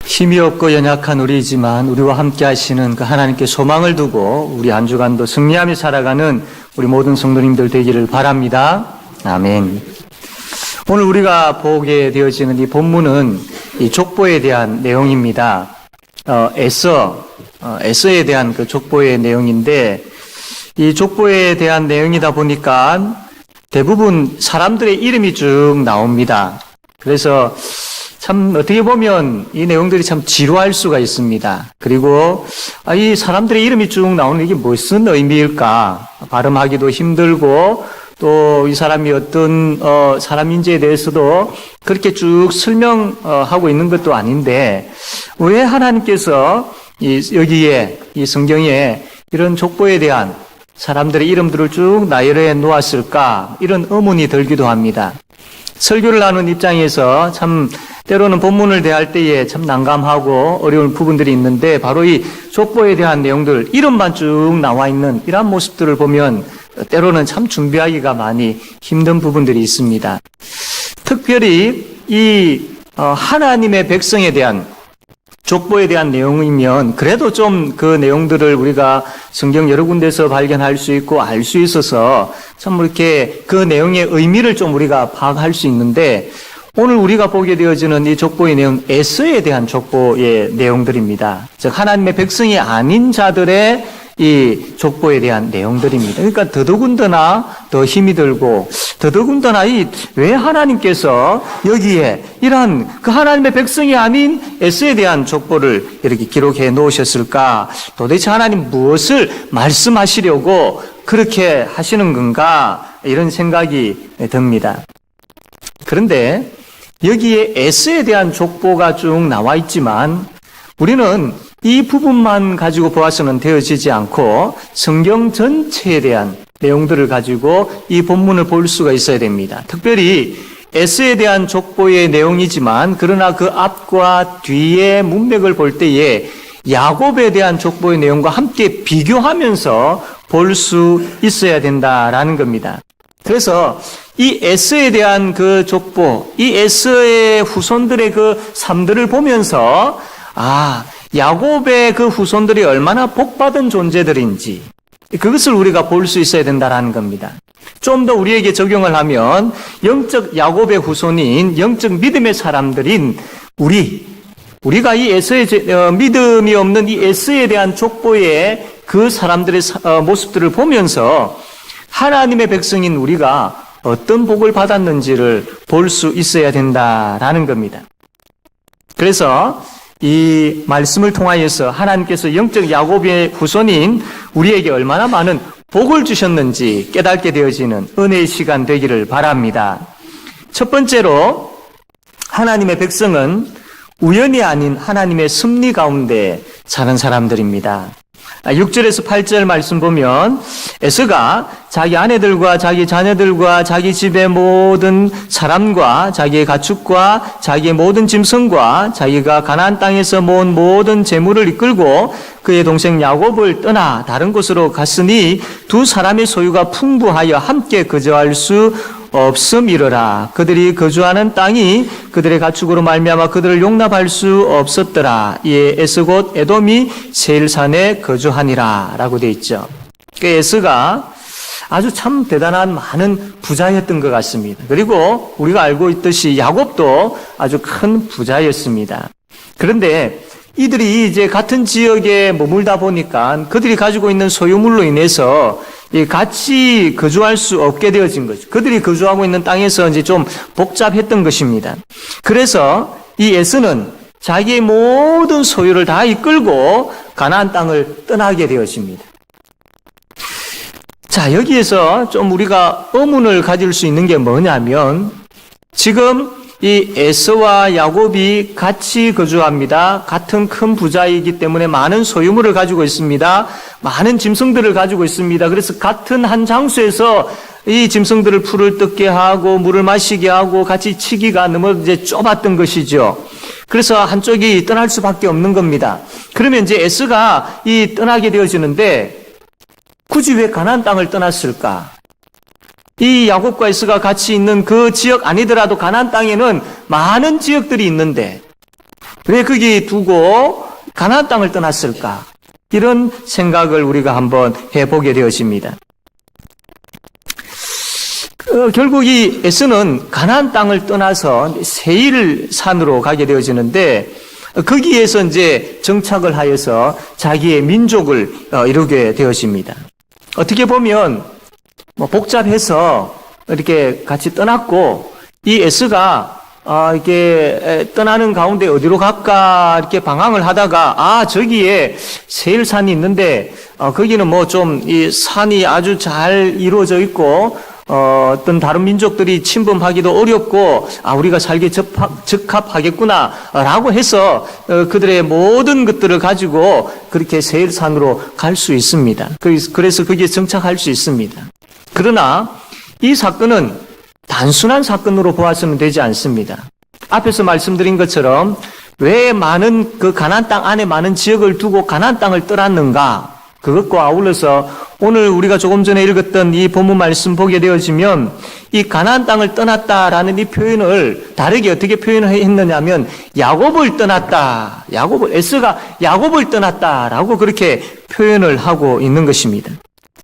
힘이 없고 연약한 우리이지만 우리와 함께 하시는 그 하나님께 소망을 두고 우리 한 주간도 승리하며 살아가는 우리 모든 성도님들 되기를 바랍니다. 아멘. 오늘 우리가 보게 되어지는 이 본문은 이 족보에 대한 내용입니다. 에서에 대한 그 족보의 내용인데, 이 족보에 대한 내용이다 보니까 대부분 사람들의 이름이 쭉 나옵니다. 그래서 참 어떻게 보면 이 내용들이 참 지루할 수가 있습니다. 그리고 이 사람들의 이름이 쭉 나오는 이게 무슨 의미일까? 발음하기도 힘들고 또 이 사람이 어떤 사람인지에 대해서도 그렇게 쭉 설명하고 있는 것도 아닌데, 왜 하나님께서 여기에 이 성경에 이런 족보에 대한 사람들의 이름들을 쭉 나열해 놓았을까? 이런 의문이 들기도 합니다. 설교를 하는 입장에서 참 때로는 본문을 대할 때에 참 난감하고 어려운 부분들이 있는데, 바로 이 족보에 대한 내용들, 이름만 쭉 나와 있는 이러한 모습들을 보면 때로는 참 준비하기가 많이 힘든 부분들이 있습니다. 특별히 이 하나님의 백성에 대한 족보에 대한 내용이면 그래도 좀 그 내용들을 우리가 성경 여러 군데서 발견할 수 있고 알 수 있어서 참 이렇게 그 내용의 의미를 좀 우리가 파악할 수 있는데, 오늘 우리가 보게 되어지는 이 족보의 내용, 에서에 대한 족보의 내용들입니다. 즉 하나님의 백성이 아닌 자들의 이 족보에 대한 내용들입니다. 그러니까 더더군다나 더 힘이 들고, 더더군다나 왜 하나님께서 여기에 이러한 그 하나님의 백성이 아닌 에서에 대한 족보를 이렇게 기록해 놓으셨을까? 도대체 하나님 무엇을 말씀하시려고 그렇게 하시는 건가? 이런 생각이 듭니다. 그런데 여기에 에서에 대한 족보가 쭉 나와 있지만 우리는 이 부분만 가지고 보아서는 되어지지 않고 성경 전체에 대한 내용들을 가지고 이 본문을 볼 수가 있어야 됩니다. 특별히 에서에 대한 족보의 내용이지만 그러나 그 앞과 뒤의 문맥을 볼 때에 야곱에 대한 족보의 내용과 함께 비교하면서 볼 수 있어야 된다라는 겁니다. 그래서 이 에서에 대한 그 족보, 이 에서의 후손들의 그 삶들을 보면서 야곱의 그 후손들이 얼마나 복받은 존재들인지 그것을 우리가 볼 수 있어야 된다는 겁니다. 좀 더 우리에게 적용을 하면 영적 야곱의 후손인 영적 믿음의 사람들인 우리가 이 에서의 믿음이 없는 이 에서에 대한 족보의 그 사람들의 모습들을 보면서 하나님의 백성인 우리가 어떤 복을 받았는지를 볼 수 있어야 된다라는 겁니다. 그래서 이 말씀을 통하여서 하나님께서 영적 야곱의 후손인 우리에게 얼마나 많은 복을 주셨는지 깨닫게 되어지는 은혜의 시간 되기를 바랍니다. 첫 번째로 하나님의 백성은 우연이 아닌 하나님의 섭리 가운데 사는 사람들입니다. 6절에서 8절 말씀 보면 에서가 자기 아내들과 자기 자녀들과 자기 집의 모든 사람과 자기의 가축과 자기의 모든 짐승과 자기가 가나안 땅에서 모은 모든 재물을 이끌고 그의 동생 야곱을 떠나 다른 곳으로 갔으니 두 사람의 소유가 풍부하여 함께 거주할 수 없음이러라. 그들이 거주하는 땅이 그들의 가축으로 말미암아 그들을 용납할 수 없었더라. 이에 에서 곧 에돔이 세일산에 거주하니라 라고 되어 있죠. 그 에서가 아주 참 대단한 많은 부자였던 것 같습니다. 그리고 우리가 알고 있듯이 야곱도 아주 큰 부자였습니다. 그런데 이들이 이제 같은 지역에 머물다 보니까 그들이 가지고 있는 소유물로 인해서 같이 거주할 수 없게 되어진 거죠. 그들이 거주하고 있는 땅에서 이제 좀 복잡했던 것입니다. 그래서 이 에서는 자기의 모든 소유를 다 이끌고 가나안 땅을 떠나게 되어집니다. 자, 여기에서 좀 우리가 의문을 가질 수 있는 게 뭐냐면, 지금 이 에서와 야곱이 같이 거주합니다. 같은 큰 부자이기 때문에 많은 소유물을 가지고 있습니다. 많은 짐승들을 가지고 있습니다. 그래서 같은 한 장소에서 이 짐승들을 풀을 뜯게 하고 물을 마시게 하고 같이 치기가 너무 이제 좁았던 것이죠. 그래서 한쪽이 떠날 수밖에 없는 겁니다. 그러면 이제 에서가 떠나게 되어지는데 굳이 왜 가나안 땅을 떠났을까? 이 야곱과 에서가 같이 있는 그 지역 아니더라도 가나안 땅에는 많은 지역들이 있는데 왜 거기 두고 가나안 땅을 떠났을까? 이런 생각을 우리가 한번 해보게 되어집니다. 결국 이 에서는 가나안 땅을 떠나서 세일산으로 가게 되어지는데 거기에서 이제 정착을 하여서 자기의 민족을 이루게 되어집니다. 어떻게 보면 복잡해서 이렇게 같이 떠났고 이 에스가 이렇게 떠나는 가운데 어디로 갈까 이렇게 방황을 하다가 저기에 세일산이 있는데 거기는 뭐 좀 이 산이 아주 잘 이루어져 있고 어떤 다른 민족들이 침범하기도 어렵고 우리가 살기 적합하겠구나 라고 해서 그들의 모든 것들을 가지고 그렇게 세일산으로 갈 수 있습니다. 그래서 거기에 정착할 수 있습니다. 그러나 이 사건은 단순한 사건으로 보아서는 되지 않습니다. 앞에서 말씀드린 것처럼 왜 많은 그 가나안 땅 안에 많은 지역을 두고 가나안 땅을 떠났는가? 그것과 아울러서 오늘 우리가 조금 전에 읽었던 이 본문 말씀 보게 되어지면 이 가나안 땅을 떠났다라는 이 표현을 다르게 어떻게 표현을 했느냐면 야곱을 떠났다. 에스가 야곱을 떠났다라고 그렇게 표현을 하고 있는 것입니다.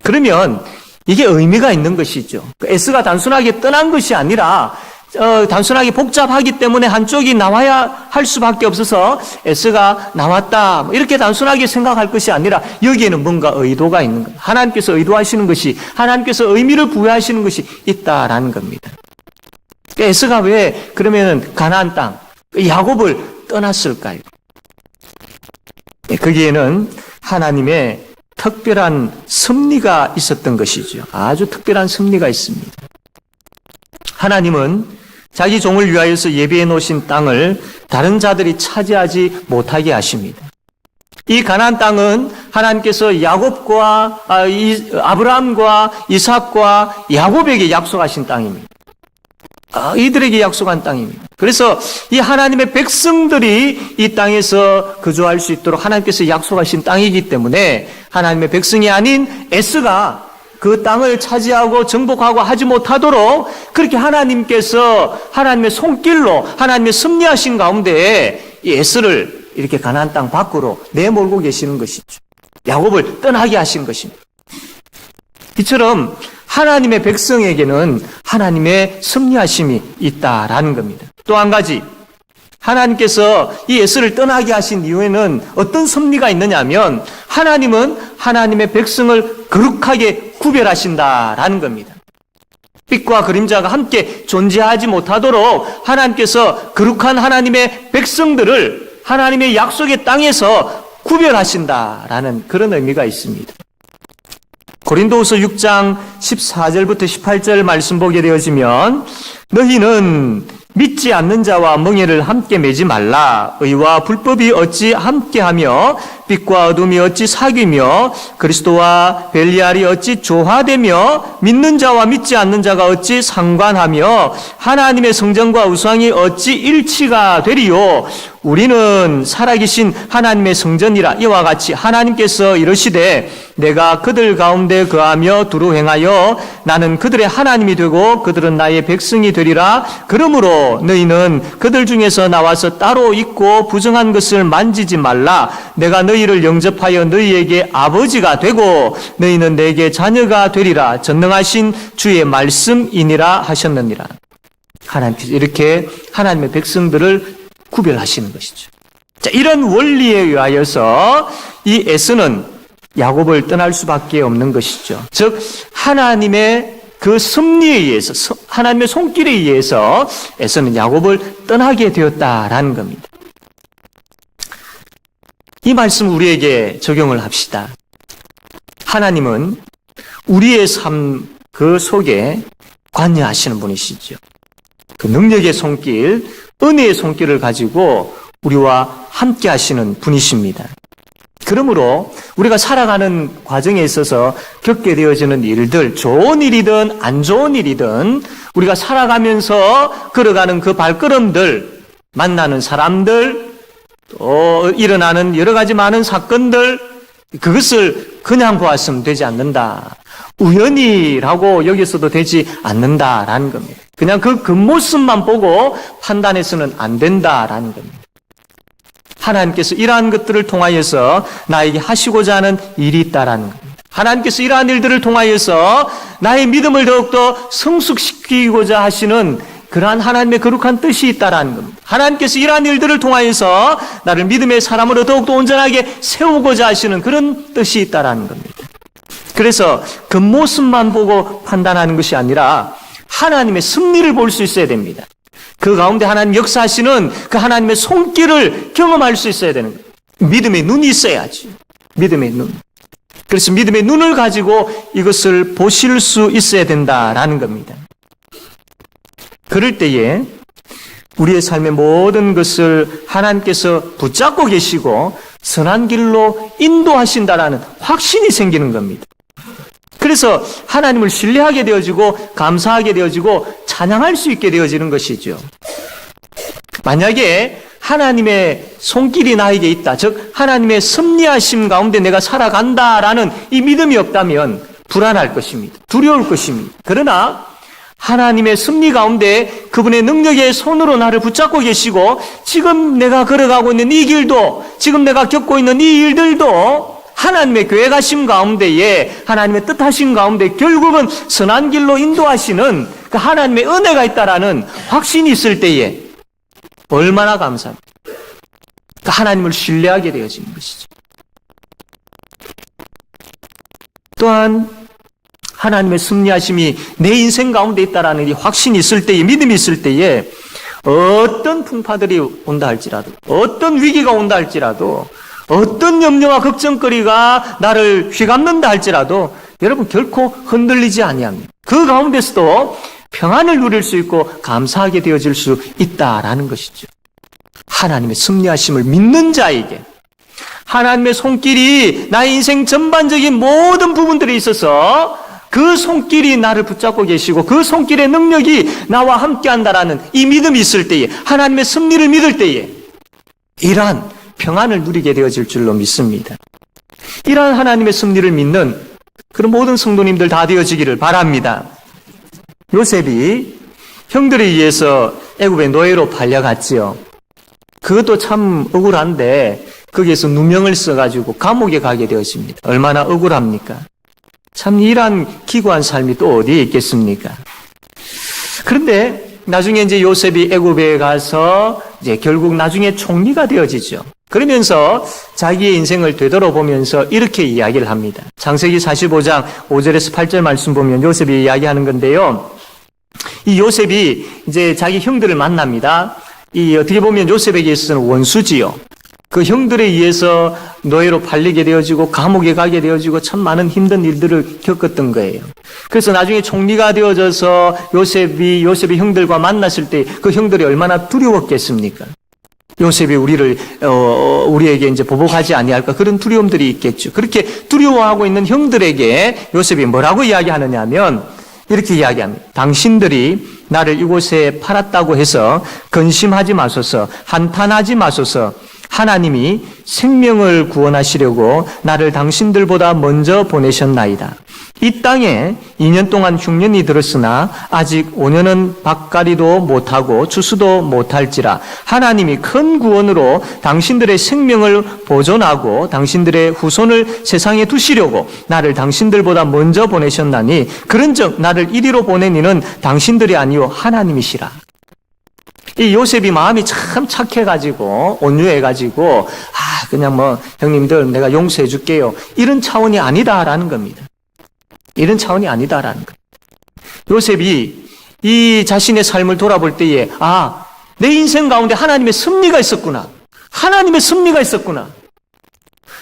그러면 이게 의미가 있는 것이죠. 에스가 단순하게 떠난 것이 아니라 단순하게 복잡하기 때문에 한쪽이 나와야 할 수밖에 없어서 에스가 나왔다 이렇게 단순하게 생각할 것이 아니라 여기에는 뭔가 의도가 있는 거예요. 하나님께서 의도하시는 것이 하나님께서 의미를 부여하시는 것이 있다라는 겁니다. 에스가 왜 그러면 가나안 땅 야곱을 떠났을까요? 거기에는 하나님의 특별한 섭리가 있었던 것이죠. 아주 특별한 섭리가 있습니다. 하나님은 자기 종을 위하여서 예비해 놓으신 땅을 다른 자들이 차지하지 못하게 하십니다. 이 가나안 땅은 하나님께서 야곱과 아브라함과 이삭과 야곱에게 약속하신 땅입니다. 이들에게 약속한 땅입니다. 그래서 이 하나님의 백성들이 이 땅에서 거주할 수 있도록 하나님께서 약속하신 땅이기 때문에 하나님의 백성이 아닌 에스가 그 땅을 차지하고 정복하고 하지 못하도록 그렇게 하나님께서 하나님의 손길로 하나님의 섭리하신 가운데 이 에스를 이렇게 가나안 땅 밖으로 내몰고 계시는 것이죠. 야곱을 떠나게 하신 것입니다. 이처럼 하나님의 백성에게는 하나님의 섭리하심이 있다라는 겁니다. 또 한 가지 하나님께서 이 에스를 떠나게 하신 이유에는 어떤 섭리가 있느냐면 하나님은 하나님의 백성을 거룩하게 구별하신다라는 겁니다. 빛과 그림자가 함께 존재하지 못하도록 하나님께서 거룩한 하나님의 백성들을 하나님의 약속의 땅에서 구별하신다라는 그런 의미가 있습니다. 고린도후서 6장 14절부터 18절 말씀 보게 되어지면 너희는 믿지 않는 자와 멍에를 함께 매지 말라. 의와 불법이 어찌 함께하며 빛과 어둠이 어찌 사귀며 그리스도와 벨리알이 어찌 조화되며 믿는 자와 믿지 않는 자가 어찌 상관하며 하나님의 성전과 우상이 어찌 일치가 되리요. 우리는 살아계신 하나님의 성전이라. 이와 같이 하나님께서 이르시되 내가 그들 가운데 거하며 두루 행하여 나는 그들의 하나님이 되고 그들은 나의 백성이 되리라. 그러므로 너희는 그들 중에서 나와서 따로 있고 부정한 것을 만지지 말라. 내가 너희를 영접하여 너희에게 아버지가 되고 너희는 내게 자녀가 되리라. 전능하신 주의 말씀이니라 하셨느니라. 하나님께서 이렇게 하나님의 백성들을 구별하시는 것이죠. 자, 이런 원리에 의하여서 이 에스는 야곱을 떠날 수밖에 없는 것이죠. 즉 하나님의 그 섭리에 의해서 하나님의 손길에 의해서 에서는 야곱을 떠나게 되었다라는 겁니다. 이 말씀 우리에게 적용을 합시다. 하나님은 우리의 삶 그 속에 관여하시는 분이시죠. 그 능력의 손길, 은혜의 손길을 가지고 우리와 함께 하시는 분이십니다. 그러므로 우리가 살아가는 과정에 있어서 겪게 되어지는 일들, 좋은 일이든 안 좋은 일이든 우리가 살아가면서 걸어가는 그 발걸음들, 만나는 사람들, 또 일어나는 여러 가지 많은 사건들, 그것을 그냥 보았으면 되지 않는다. 우연이라고 여기서도 되지 않는다라는 겁니다. 그냥 그 겉모습만 보고 판단해서는 안 된다라는 겁니다. 하나님께서 이러한 것들을 통하여서 나에게 하시고자 하는 일이 있다라는 겁니다. 하나님께서 이러한 일들을 통하여서 나의 믿음을 더욱더 성숙시키고자 하시는 그러한 하나님의 거룩한 뜻이 있다라는 겁니다. 하나님께서 이러한 일들을 통하여서 나를 믿음의 사람으로 더욱더 온전하게 세우고자 하시는 그런 뜻이 있다라는 겁니다. 그래서 겉모습만 보고 판단하는 것이 아니라 하나님의 섭리를 볼 수 있어야 됩니다. 그 가운데 하나님 역사하시는 그 하나님의 손길을 경험할 수 있어야 되는 거예요. 믿음의 눈이 있어야지. 믿음의 눈. 그래서 믿음의 눈을 가지고 이것을 보실 수 있어야 된다라는 겁니다. 그럴 때에 우리의 삶의 모든 것을 하나님께서 붙잡고 계시고 선한 길로 인도하신다라는 확신이 생기는 겁니다. 그래서 하나님을 신뢰하게 되어지고 감사하게 되어지고 찬양할 수 있게 되어지는 것이죠. 만약에 하나님의 손길이 나에게 있다, 즉 하나님의 섭리하심 가운데 내가 살아간다라는 이 믿음이 없다면 불안할 것입니다. 두려울 것입니다. 그러나 하나님의 섭리 가운데 그분의 능력의 손으로 나를 붙잡고 계시고 지금 내가 걸어가고 있는 이 길도, 지금 내가 겪고 있는 이 일들도 하나님의 계획하심 가운데에, 하나님의 뜻하심 가운데 결국은 선한 길로 인도하시는 그 하나님의 은혜가 있다라는 확신이 있을 때에 얼마나 감사합니다. 그 하나님을 신뢰하게 되어지는 것이죠. 또한 하나님의 섭리하심이 내 인생 가운데 있다라는 이 확신이 있을 때에, 믿음이 있을 때에 어떤 풍파들이 온다 할지라도, 어떤 위기가 온다 할지라도, 어떤 염려와 걱정거리가 나를 휘감는다 할지라도 여러분 결코 흔들리지 아니합니다. 그 가운데서도 평안을 누릴 수 있고 감사하게 되어질 수 있다라는 것이죠. 하나님의 섭리하심을 믿는 자에게 하나님의 손길이 나의 인생 전반적인 모든 부분들에 있어서 그 손길이 나를 붙잡고 계시고 그 손길의 능력이 나와 함께한다라는 이 믿음이 있을 때에, 하나님의 섭리를 믿을 때에 이러한 평안을 누리게 되어질 줄로 믿습니다. 이러한 하나님의 섭리를 믿는 그런 모든 성도님들 다 되어지기를 바랍니다. 요셉이 형들에 의해서 애굽의 노예로 팔려갔지요. 그것도 참 억울한데 거기에서 누명을 써가지고 감옥에 가게 되었습니다. 얼마나 억울합니까? 참 이러한 기구한 삶이 또 어디에 있겠습니까? 그런데 나중에 이제 요셉이 애굽에 가서 이제 결국 나중에 총리가 되어지죠. 그러면서 자기의 인생을 되돌아보면서 이렇게 이야기를 합니다. 창세기 45장 5절에서 8절 말씀 보면 요셉이 이야기하는 건데요. 이 요셉이 이제 자기 형들을 만납니다. 이 어떻게 보면 요셉에게 있어서는 원수지요. 그 형들에 의해서 노예로 팔리게 되어지고 감옥에 가게 되어지고 참 많은 힘든 일들을 겪었던 거예요. 그래서 나중에 총리가 되어져서 요셉이 형들과 만났을 때 그 형들이 얼마나 두려웠겠습니까? 요셉이 우리에게 이제 보복하지 아니할까 그런 두려움들이 있겠죠. 그렇게 두려워하고 있는 형들에게 요셉이 뭐라고 이야기하느냐 하면 이렇게 이야기합니다. 당신들이 나를 이곳에 팔았다고 해서 근심하지 마소서, 한탄하지 마소서. 하나님이 생명을 구원하시려고 나를 당신들보다 먼저 보내셨나이다. 이 땅에 2년 동안 흉년이 들었으나 아직 5년은 밭갈이도 못하고 추수도 못할지라 하나님이 큰 구원으로 당신들의 생명을 보존하고 당신들의 후손을 세상에 두시려고 나를 당신들보다 먼저 보내셨나니 그런즉 나를 이리로 보낸 이는 당신들이 아니요 하나님이시라. 이 요셉이 마음이 참 착해가지고 온유해가지고 그냥 뭐 형님들 내가 용서해 줄게요 이런 차원이 아니다라는 겁니다. 이런 차원이 아니다라는 거예요. 요셉이 이 자신의 삶을 돌아볼 때에 내 인생 가운데 하나님의 섭리가 있었구나. 하나님의 섭리가 있었구나.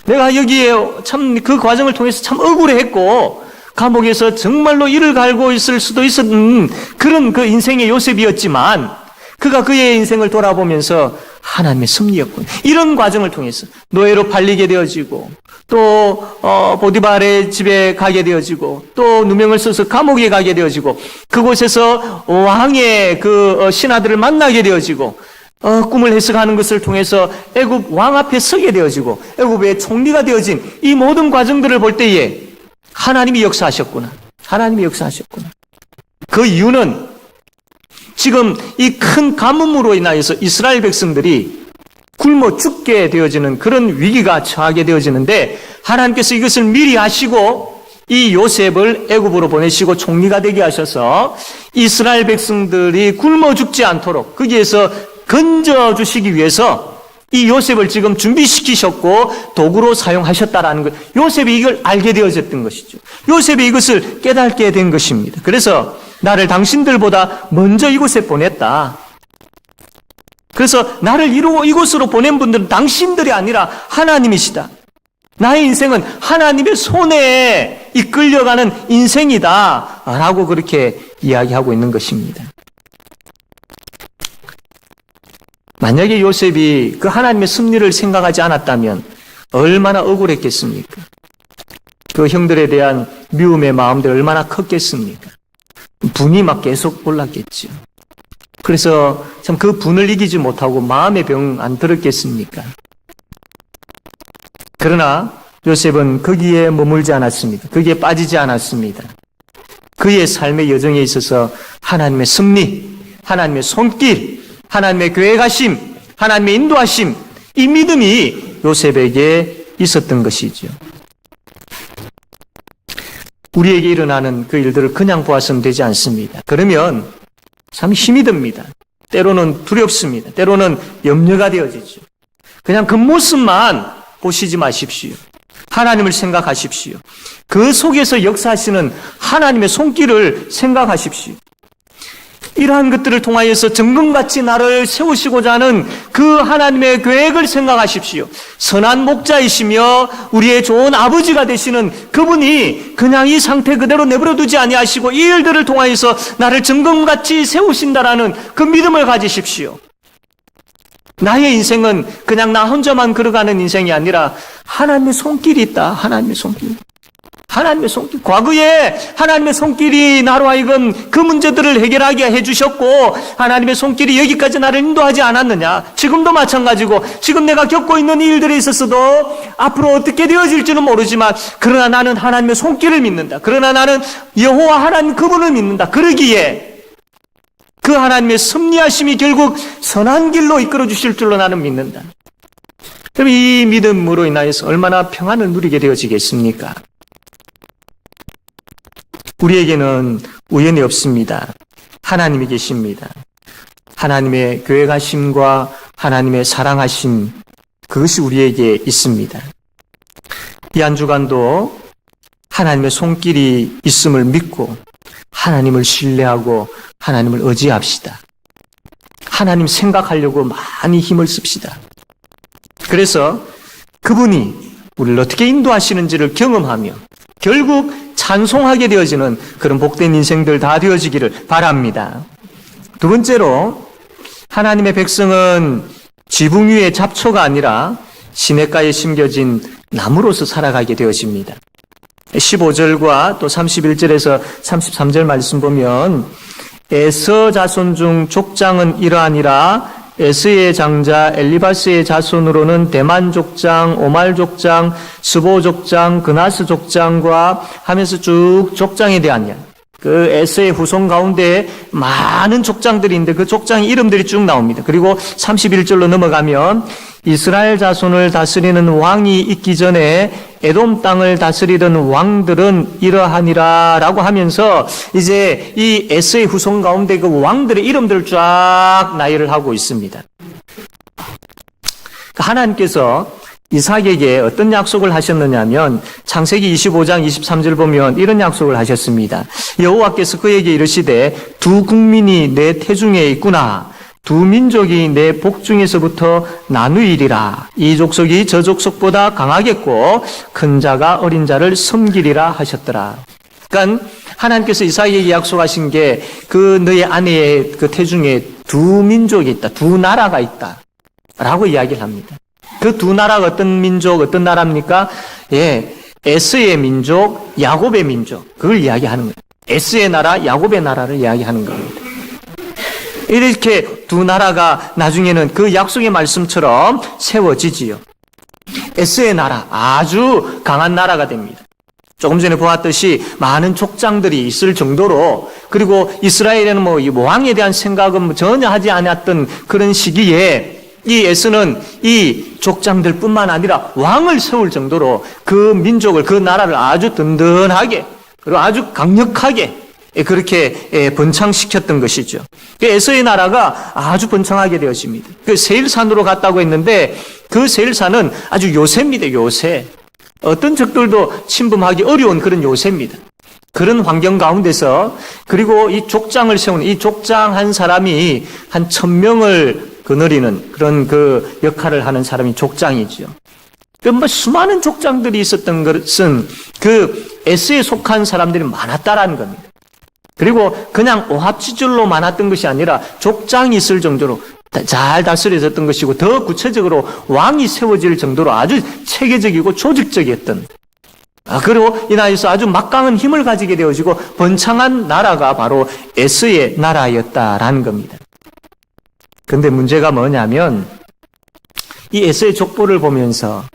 내가 여기에 참 그 과정을 통해서 참 억울해했고 감옥에서 정말로 이를 갈고 있을 수도 있었던 그런 그 인생의 요셉이었지만 그가 그의 인생을 돌아보면서 하나님의 섭리였군. 이런 과정을 통해서 노예로 팔리게 되어지고 또 보디발의 집에 가게 되어지고 또 누명을 써서 감옥에 가게 되어지고 그곳에서 왕의 그 신하들을 만나게 되어지고 꿈을 해석하는 것을 통해서 애굽 왕 앞에 서게 되어지고 애굽의 총리가 되어진 이 모든 과정들을 볼 때에 하나님이 역사하셨구나. 하나님이 역사하셨구나. 그 이유는 지금 이 큰 가뭄으로 인하여서 이스라엘 백성들이 굶어 죽게 되어지는 그런 위기가 처하게 되어지는데 하나님께서 이것을 미리 아시고 이 요셉을 애굽으로 보내시고 총리가 되게 하셔서 이스라엘 백성들이 굶어 죽지 않도록 거기에서 건져주시기 위해서 이 요셉을 지금 준비시키셨고 도구로 사용하셨다라는 것. 요셉이 이걸 알게 되어졌던 것이죠. 요셉이 이것을 깨닫게 된 것입니다. 그래서 나를 당신들보다 먼저 이곳에 보냈다. 그래서 나를 이곳으로 보낸 분들은 당신들이 아니라 하나님이시다. 나의 인생은 하나님의 손에 이끌려가는 인생이다. 라고 그렇게 이야기하고 있는 것입니다. 만약에 요셉이 그 하나님의 섭리를 생각하지 않았다면 얼마나 억울했겠습니까? 그 형들에 대한 미움의 마음도 얼마나 컸겠습니까? 분이 막 계속 올랐겠죠. 그래서 참 그 분을 이기지 못하고 마음의 병 안 들었겠습니까? 그러나 요셉은 거기에 머물지 않았습니다. 거기에 빠지지 않았습니다. 그의 삶의 여정에 있어서 하나님의 섭리, 하나님의 손길, 하나님의 계획하심, 하나님의 인도하심, 이 믿음이 요셉에게 있었던 것이죠. 우리에게 일어나는 그 일들을 그냥 보아서는 되지 않습니다. 그러면 참 힘이 듭니다. 때로는 두렵습니다. 때로는 염려가 되어지죠. 그냥 그 모습만 보시지 마십시오. 하나님을 생각하십시오. 그 속에서 역사하시는 하나님의 손길을 생각하십시오. 이러한 것들을 통하여서 정금같이 나를 세우시고자 하는 그 하나님의 계획을 생각하십시오. 선한 목자이시며 우리의 좋은 아버지가 되시는 그분이 그냥 이 상태 그대로 내버려두지 아니하시고 이 일들을 통하여서 나를 정금같이 세우신다라는 그 믿음을 가지십시오. 나의 인생은 그냥 나 혼자만 걸어가는 인생이 아니라 하나님의 손길이 있다. 하나님의 손길. 하나님의 손길. 과거에 하나님의 손길이 나로 하여금 그 문제들을 해결하게 해주셨고 하나님의 손길이 여기까지 나를 인도하지 않았느냐. 지금도 마찬가지고 지금 내가 겪고 있는 이 일들에 있어서도 앞으로 어떻게 되어질지는 모르지만 그러나 나는 하나님의 손길을 믿는다. 그러나 나는 여호와 하나님 그분을 믿는다. 그러기에 그 하나님의 섭리하심이 결국 선한 길로 이끌어 주실 줄로 나는 믿는다. 그럼 이 믿음으로 인하여서 얼마나 평안을 누리게 되어지겠습니까? 우리에게는 우연이 없습니다. 하나님이 계십니다. 하나님의 계획하심과 하나님의 사랑하심, 그것이 우리에게 있습니다. 이 한 주간도 하나님의 손길이 있음을 믿고 하나님을 신뢰하고 하나님을 의지합시다. 하나님 생각하려고 많이 힘을 씁시다. 그래서 그분이 우리를 어떻게 인도하시는지를 경험하며 결국 찬송하게 되어지는 그런 복된 인생들 다 되어지기를 바랍니다. 두 번째로 하나님의 백성은 지붕 위의 잡초가 아니라 시냇가에 심겨진 나무로서 살아가게 되어집니다. 15절과 또 31절에서 33절 말씀 보면 에서 자손 중 족장은 이러하니라. 에스의 장자 엘리바스의 자손으로는 대만 족장, 오말 족장, 스보 족장, 그나스 족장과 하면서 쭉 족장에 대한 이야기. 그 에스의 후손 가운데 많은 족장들이 있는데 그 족장 이름들이 쭉 나옵니다. 그리고 31절로 넘어가면 이스라엘 자손을 다스리는 왕이 있기 전에 에돔 땅을 다스리던 왕들은 이러하니라 라고 하면서 이제 이 에스의 후손 가운데 그 왕들의 이름들을 쫙 나열을 하고 있습니다. 하나님께서 이삭에게 어떤 약속을 하셨느냐면 창세기 25장 23절 보면 이런 약속을 하셨습니다. 여호와께서 그에게 이르시되 두 국민이 내 태중에 있구나. 두 민족이 내 복중에서부터 나누이리라. 이 족속이 저 족속보다 강하겠고 큰 자가 어린 자를 섬기리라 하셨더라. 그러니까 하나님께서 이삭에게 약속하신 게 그 너의 아내의 그 태중에 두 민족이 있다. 두 나라가 있다. 라고 이야기를 합니다. 그 두 나라가 어떤 민족, 어떤 나라입니까? 예, 에스의 민족, 야곱의 민족. 그걸 이야기하는 거예요. 에스의 나라, 야곱의 나라를 이야기하는 겁니다. 이렇게 두 나라가 나중에는 그 약속의 말씀처럼 세워지지요. 에스의 나라, 아주 강한 나라가 됩니다. 조금 전에 보았듯이 많은 족장들이 있을 정도로, 그리고 이스라엘에는 뭐 이 왕에 대한 생각은 전혀 하지 않았던 그런 시기에 이 에스는 이 족장들 뿐만 아니라 왕을 세울 정도로 그 민족을, 그 나라를 아주 든든하게 그리고 아주 강력하게 그렇게 번창시켰던 것이죠. 에서의 나라가 아주 번창하게 되었습니다. 그 세일산으로 갔다고 했는데 그 세일산은 아주 요새입니다. 요새. 어떤 적들도 침범하기 어려운 그런 요새입니다. 그런 환경 가운데서 그리고 이 족장을 세우는 이 족장 한 사람이 한 1000명을 거느리는 그런 그 역할을 하는 사람이 족장이죠. 뭐 수많은 족장들이 있었던 것은 그 에스에 속한 사람들이 많았다라는 겁니다. 그리고 그냥 오합지졸로 많았던 것이 아니라 족장이 있을 정도로 잘 다스려졌던 것이고 더 구체적으로 왕이 세워질 정도로 아주 체계적이고 조직적이었던 그리고 이 나라에서 아주 막강한 힘을 가지게 되어지고 번창한 나라가 바로 에스의 나라였다라는 겁니다. 그런데 문제가 뭐냐면 이 에스의 족보를 보면서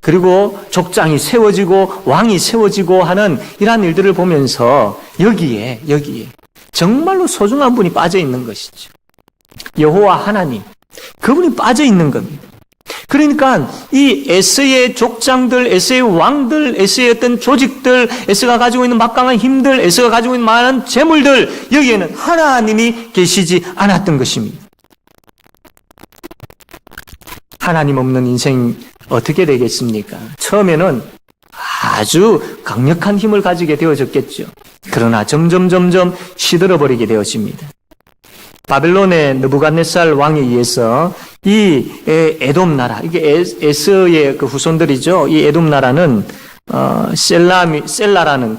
그리고 족장이 세워지고 왕이 세워지고 하는 이러한 일들을 보면서 여기에 정말로 소중한 분이 빠져 있는 것이죠. 여호와 하나님, 그분이 빠져 있는 겁니다. 그러니까 이 에스의 족장들, 에스의 왕들, 에스의 어떤 조직들, 에스가 가지고 있는 막강한 힘들, 에스가 가지고 있는 많은 재물들, 여기에는 하나님이 계시지 않았던 것입니다. 하나님 없는 인생 어떻게 되겠습니까? 처음에는 아주 강력한 힘을 가지게 되어졌겠죠. 그러나 점점 시들어버리게 되어집니다. 바벨론의 느부갓네살 왕에 의해서 이 에돔 나라, 이게 에스의 그 후손들이죠. 이 에돔 나라는 셀라라는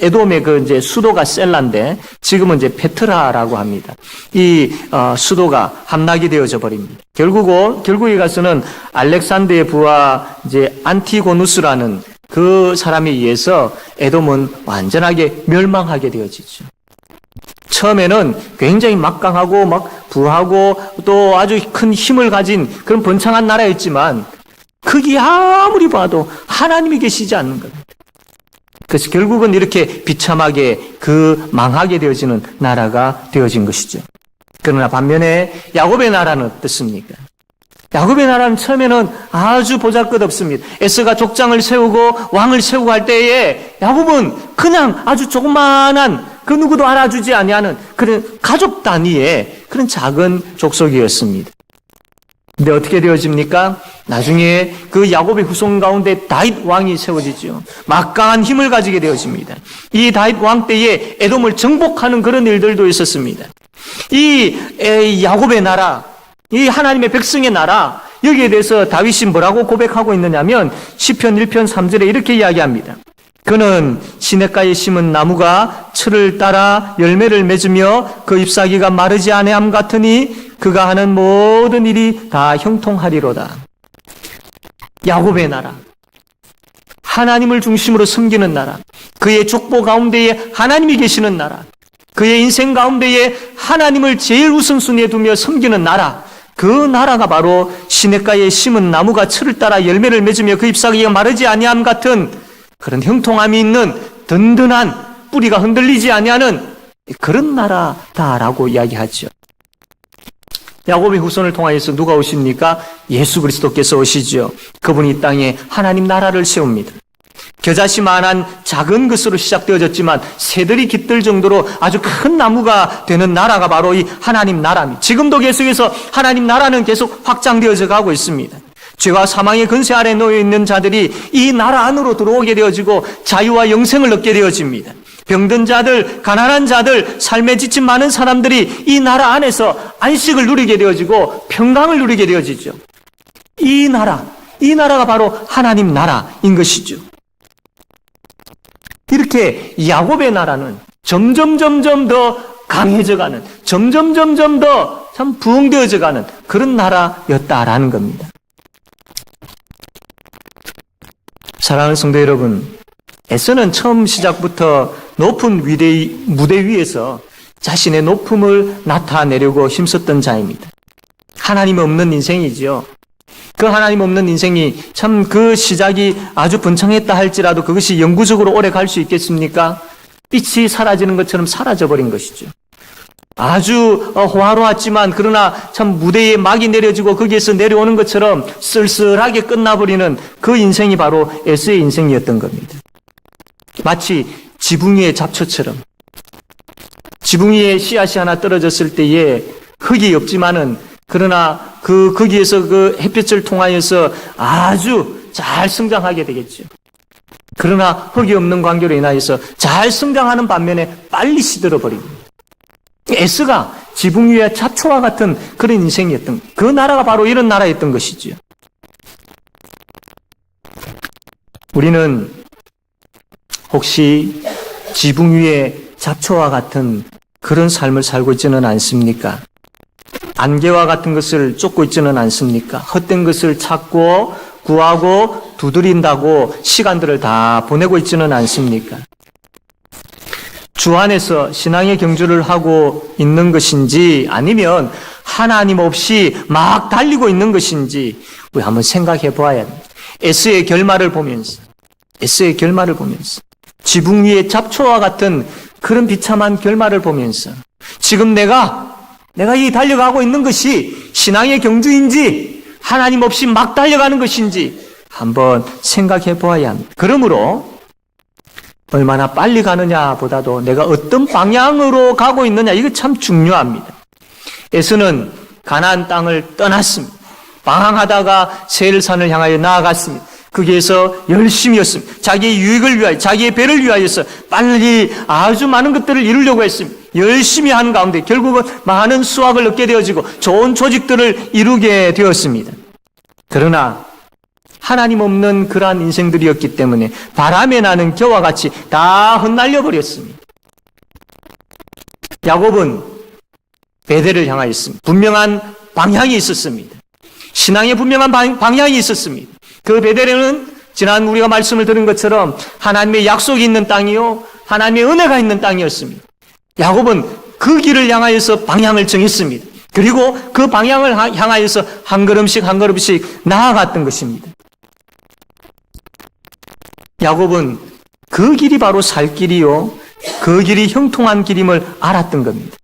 에돔의 그 이제 수도가 셀라인데 지금은 이제 페트라라고 합니다. 이 수도가 함락이 되어져 버립니다. 결국에 가서는 알렉산더의 부하 이제 안티고누스라는 그 사람에 의해서 에돔은 완전하게 멸망하게 되어지죠. 처음에는 굉장히 막강하고 막 부하고 또 아주 큰 힘을 가진 그런 번창한 나라였지만 거기 아무리 봐도 하나님이 계시지 않는 겁니다. 그래서 결국은 이렇게 비참하게 그 망하게 되어지는 나라가 되어진 것이죠. 그러나 반면에 야곱의 나라는 어떻습니까? 야곱의 나라는 처음에는 아주 보잘것없습니다. 에스가 족장을 세우고 왕을 세우고 할 때에 야곱은 그냥 아주 조그만한 그 누구도 알아주지 아니하는 그런 가족 단위의 그런 작은 족속이었습니다. 근데 어떻게 되어집니까? 나중에 그 야곱의 후손 가운데 다윗 왕이 세워지죠. 막강한 힘을 가지게 되어집니다. 이 다윗 왕 때에 에돔을 정복하는 그런 일들도 있었습니다. 이 야곱의 나라, 이 하나님의 백성의 나라, 여기에 대해서 다윗이 뭐라고 고백하고 있느냐면 시편 1편 3절에 이렇게 이야기합니다. 그는 시냇가에 심은 나무가 철을 따라 열매를 맺으며 그 잎사귀가 마르지 아니함 같으니 그가 하는 모든 일이 다 형통하리로다. 야곱의 나라, 하나님을 중심으로 섬기는 나라, 그의 족보 가운데에 하나님이 계시는 나라, 그의 인생 가운데에 하나님을 제일 우선순위에 두며 섬기는 나라, 그 나라가 바로 시냇가에 심은 나무가 철을 따라 열매를 맺으며 그 잎사귀가 마르지 아니함 같은 그런 형통함이 있는 든든한 뿌리가 흔들리지 아니하는 그런 나라다라고 이야기하죠. 야곱의 후손을 통하여서 누가 오십니까? 예수 그리스도께서 오시죠. 그분이 이 땅에 하나님 나라를 세웁니다. 겨자씨만한 작은 것으로 시작되어졌지만 새들이 깃들 정도로 아주 큰 나무가 되는 나라가 바로 이 하나님 나라입니다. 지금도 계속해서 하나님 나라는 계속 확장되어져 가고 있습니다. 죄와 사망의 근세 아래 놓여 있는 자들이 이 나라 안으로 들어오게 되어지고 자유와 영생을 얻게 되어집니다. 병든 자들, 가난한 자들, 삶에 지친 많은 사람들이 이 나라 안에서 안식을 누리게 되어지고 평강을 누리게 되어지죠. 이 나라가 바로 하나님 나라인 것이죠. 이렇게 야곱의 나라는 점점 더 강해져가는, 점점 더 참 부흥되어져가는 그런 나라였다라는 겁니다. 사랑하는 성도 여러분, 에서는 처음 시작부터 높은 무대 위에서 자신의 높음을 나타내려고 힘썼던 자입니다. 하나님 없는 인생이지요. 그 하나님 없는 인생이 참 그 시작이 아주 번창했다 할지라도 그것이 영구적으로 오래 갈 수 있겠습니까? 빛이 사라지는 것처럼 사라져버린 것이죠. 아주 호화로웠지만 그러나 참 무대에 막이 내려지고 거기에서 내려오는 것처럼 쓸쓸하게 끝나버리는 그 인생이 바로 에서의 인생이었던 겁니다. 마치 지붕 위의 잡초처럼 지붕 위에 씨앗이 하나 떨어졌을 때에 흙이 없지만은 그러나 거기에서 그 햇빛을 통하여서 아주 잘 성장하게 되겠죠. 그러나 흙이 없는 관계로 인하여서 잘 성장하는 반면에 빨리 시들어 버립니다. 에스가 지붕 위의 잡초와 같은 그런 인생이었던, 그 나라가 바로 이런 나라였던 것이죠. 우리는 혹시 지붕 위의 잡초와 같은 그런 삶을 살고 있지는 않습니까? 안개와 같은 것을 쫓고 있지는 않습니까? 헛된 것을 찾고 구하고 두드린다고 시간들을 다 보내고 있지는 않습니까? 주 안에서 신앙의 경주를 하고 있는 것인지 아니면 하나님 없이 막 달리고 있는 것인지 우리 한번 생각해 보아야 합니다. 에스의 결말을 보면서 지붕 위의 잡초와 같은 그런 비참한 결말을 보면서 지금 내가 이 달려가고 있는 것이 신앙의 경주인지 하나님 없이 막 달려가는 것인지 한번 생각해 보아야 합니다. 그러므로 얼마나 빨리 가느냐 보다도 내가 어떤 방향으로 가고 있느냐, 이거 참 중요합니다. 에서는 가나안 땅을 떠났습니다. 방황하다가 세일산을 향하여 나아갔습니다. 거기에서 열심히였습니다. 자기의 유익을 위하여, 자기의 배를 위하여서 빨리 아주 많은 것들을 이루려고 했습니다. 열심히 하는 가운데 결국은 많은 수확을 얻게 되어지고 좋은 조직들을 이루게 되었습니다. 그러나 하나님 없는 그러한 인생들이었기 때문에 바람에 나는 겨와 같이 다 흩날려 버렸습니다. 야곱은 베델을 향하였습니다. 분명한 방향이 있었습니다. 신앙의 분명한 방향이 있었습니다. 그 베델에는 지난 우리가 말씀을 들은 것처럼 하나님의 약속이 있는 땅이요, 하나님의 은혜가 있는 땅이었습니다. 야곱은 그 길을 향하여서 방향을 정했습니다. 그리고 그 방향을 향하여서 한 걸음씩 나아갔던 것입니다. 야곱은 그 길이 바로 살 길이요, 그 길이 형통한 길임을 알았던 겁니다.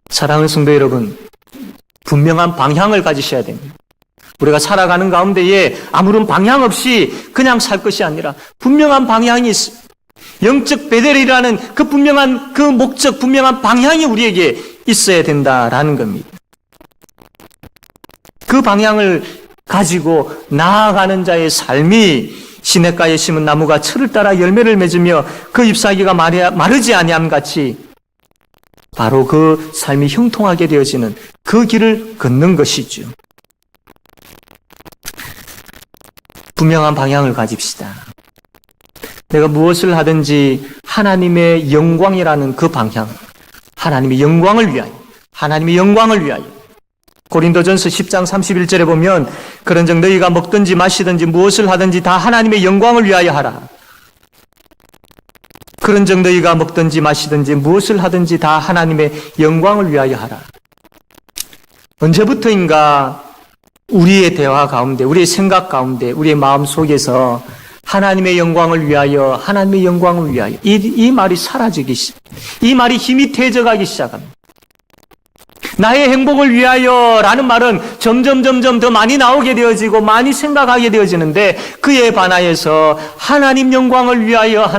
사랑하는 성도 여러분, 분명한 방향을 가지셔야 됩니다. 우리가 살아가는 가운데에 아무런 방향 없이 그냥 살 것이 아니라 분명한 방향이 있습니다. 영적 베델이라는 그 분명한 그 목적, 분명한 방향이 우리에게 있어야 된다라는 겁니다. 그 방향을 가지고 나아가는 자의 삶이 시냇가에 심은 나무가 철을 따라 열매를 맺으며 그 잎사귀가 마르지 아니함 같이 바로 그 삶이 형통하게 되어지는 그 길을 걷는 것이죠. 분명한 방향을 가집시다. 내가 무엇을 하든지 하나님의 영광이라는 그 방향, 하나님의 영광을 위하여 고린도전서 10장 31절에 보면 그런즉 너희가 먹든지 마시든지 무엇을 하든지 다 하나님의 영광을 위하여 하라. 그런즉 너희가 먹든지 마시든지 무엇을 하든지 다 하나님의 영광을 위하여 하라. 언제부터인가 우리의 대화 가운데, 우리의 생각 가운데, 우리의 마음 속에서 하나님의 영광을 위하여, 이 말이 사라지기 시작합니다. 이 말이 힘이 퇴적하기 시작합니다. 나의 행복을 위하여라는 말은 점점 더 많이 나오게 되어지고 많이 생각하게 되어지는데 그에 반하여서 하나님 영광을 위하여.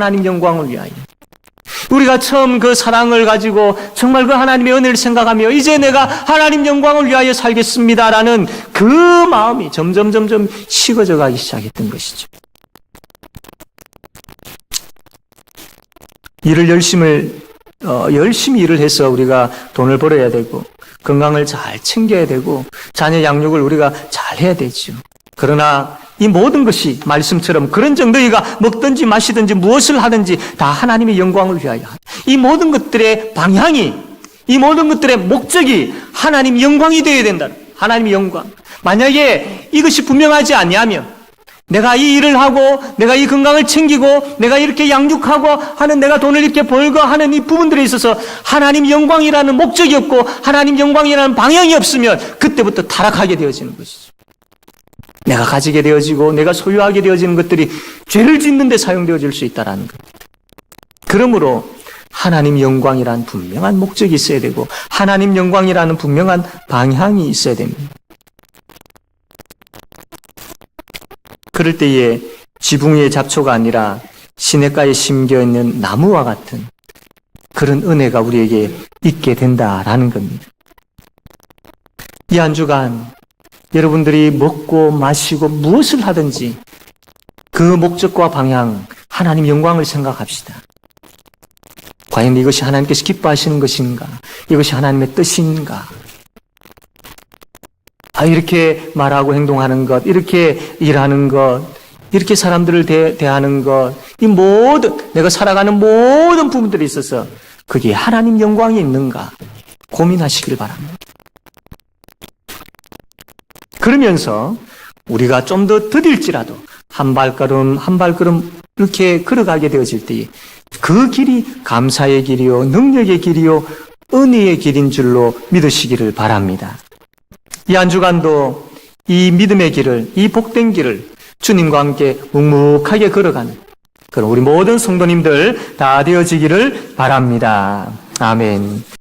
우리가 처음 그 사랑을 가지고 정말 그 하나님의 은혜를 생각하며 이제 내가 하나님 영광을 위하여 살겠습니다라는 그 마음이 점점 식어져 가기 시작했던 것이죠. 일을 열심히 일을 해서 우리가 돈을 벌어야 되고 건강을 잘 챙겨야 되고 자녀 양육을 우리가 잘 해야 되죠. 그러나 이 모든 것이 말씀처럼 그런즉 너희가 먹든지 마시든지 무엇을 하든지 다 하나님의 영광을 위하여 하라. 이 모든 것들의 방향이, 이 모든 것들의 목적이 하나님 영광이 되어야 된다. 하나님의 영광. 만약에 이것이 분명하지 아니하면 내가 이 일을 하고 내가 이 건강을 챙기고 내가 이렇게 양육하고 하는 내가 돈을 이렇게 벌고 하는 이 부분들에 있어서 하나님 영광이라는 목적이 없고 하나님 영광이라는 방향이 없으면 그때부터 타락하게 되어지는 것이죠. 내가 가지게 되어지고 내가 소유하게 되어지는 것들이 죄를 짓는 데 사용되어질 수 있다는 것. 그러므로 하나님 영광이라는 분명한 목적이 있어야 되고 하나님 영광이라는 분명한 방향이 있어야 됩니다. 그럴 때에 지붕 위의 잡초가 아니라 시냇가에 심겨있는 나무와 같은 그런 은혜가 우리에게 있게 된다라는 겁니다. 이 한 주간 여러분들이 먹고 마시고 무엇을 하든지 그 목적과 방향, 하나님 영광을 생각합시다. 과연 이것이 하나님께서 기뻐하시는 것인가? 이것이 하나님의 뜻인가? 이렇게 말하고 행동하는 것, 이렇게 일하는 것, 이렇게 사람들을 대하는 것, 이 모든, 내가 살아가는 모든 부분들에 있어서 그게 하나님 영광이 있는가? 고민하시길 바랍니다. 그러면서 우리가 좀 더 더딜지라도 한 발걸음 한 발걸음 이렇게 걸어가게 되어질 때에 그 길이 감사의 길이요, 능력의 길이요, 은혜의 길인 줄로 믿으시기를 바랍니다. 이 한 주간도 이 믿음의 길을, 이 복된 길을 주님과 함께 묵묵하게 걸어가는 그런 우리 모든 성도님들 다 되어지기를 바랍니다. 아멘.